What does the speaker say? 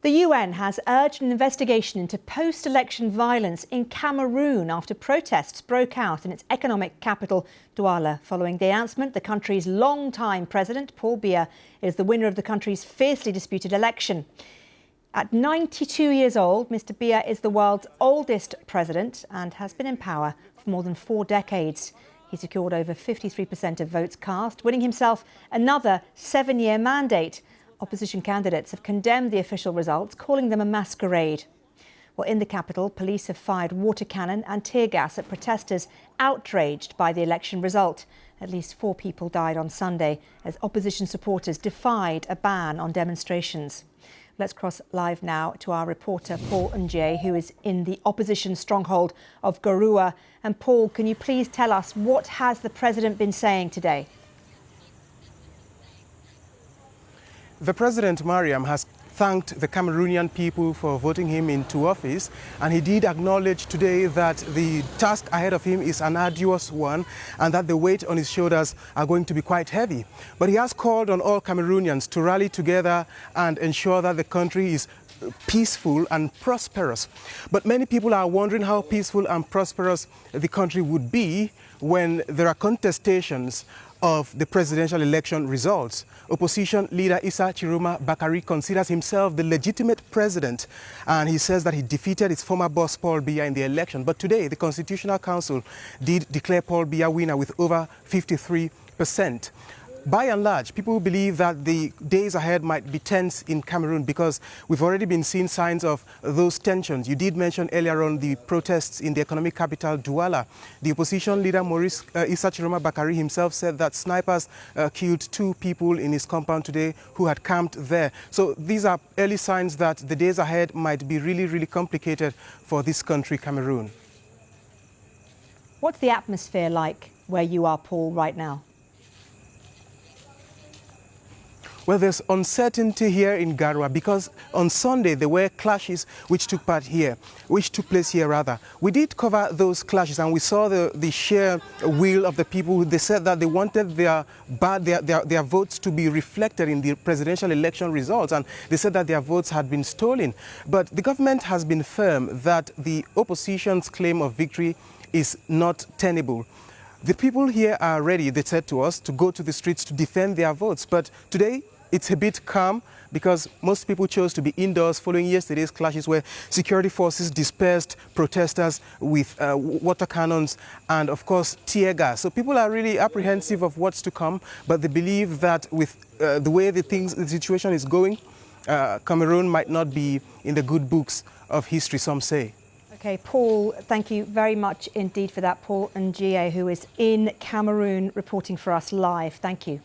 The UN has urged an investigation into post-election violence in Cameroon after protests broke out in its economic capital, Douala. Following the announcement, the country's long-time president, Paul Biya, is the winner of the country's fiercely disputed election. At 92 years old, Mr. Biya is the world's oldest president and has been in power for more than 4 decades. He secured over 53% of votes cast, winning himself another 7-year mandate. Opposition candidates have condemned the official results, calling them a masquerade. Well, in the capital, police have fired water cannon and tear gas at protesters outraged by the election result. At least 4 people died on Sunday as opposition supporters defied a ban on demonstrations. Let's cross live now to our reporter Paul Biya, who is in the opposition stronghold of Garua. And Paul, can you please tell us what has the president been saying today? The President, Mariam, has thanked the Cameroonian people for voting him into office, and he did acknowledge today that the task ahead of him is an arduous one and that the weight on his shoulders are going to be quite heavy. But he has called on all Cameroonians to rally together and ensure that the country is peaceful and prosperous. But many people are wondering how peaceful and prosperous the country would be when there are contestations of the presidential election results. Opposition leader Issa Chiroma Bakari considers himself the legitimate president, and he says that he defeated his former boss Paul Biya in the election. But today, the Constitutional Council did declare Paul Biya winner with over 53%. By and large, people believe that the days ahead might be tense in Cameroon because we've already been seeing signs of those tensions. You did mention earlier on the protests in the economic capital, Douala. The opposition leader, Issa Chiroma Bakari himself, said that snipers killed 2 people in his compound today who had camped there. So these are early signs that the days ahead might be really complicated for this country, Cameroon. What's the atmosphere like where you are, Paul, right now? Well, there's uncertainty here in Garua because on Sunday there were clashes which took place here. We did cover those clashes and we saw the sheer will of the people. They said that they wanted their votes to be reflected in the presidential election results, and they said that their votes had been stolen. But the government has been firm that the opposition's claim of victory is not tenable. The people here are ready, they said to us, to go to the streets to defend their votes. But today, it's a bit calm because most people chose to be indoors following yesterday's clashes where security forces dispersed protesters with water cannons and, of course, tear gas. So people are really apprehensive of what's to come, but they believe that with the way the situation is going, Cameroon might not be in the good books of history, some say. OK, Paul, thank you very much indeed for that. Paul Biya, who is in Cameroon reporting for us live. Thank you.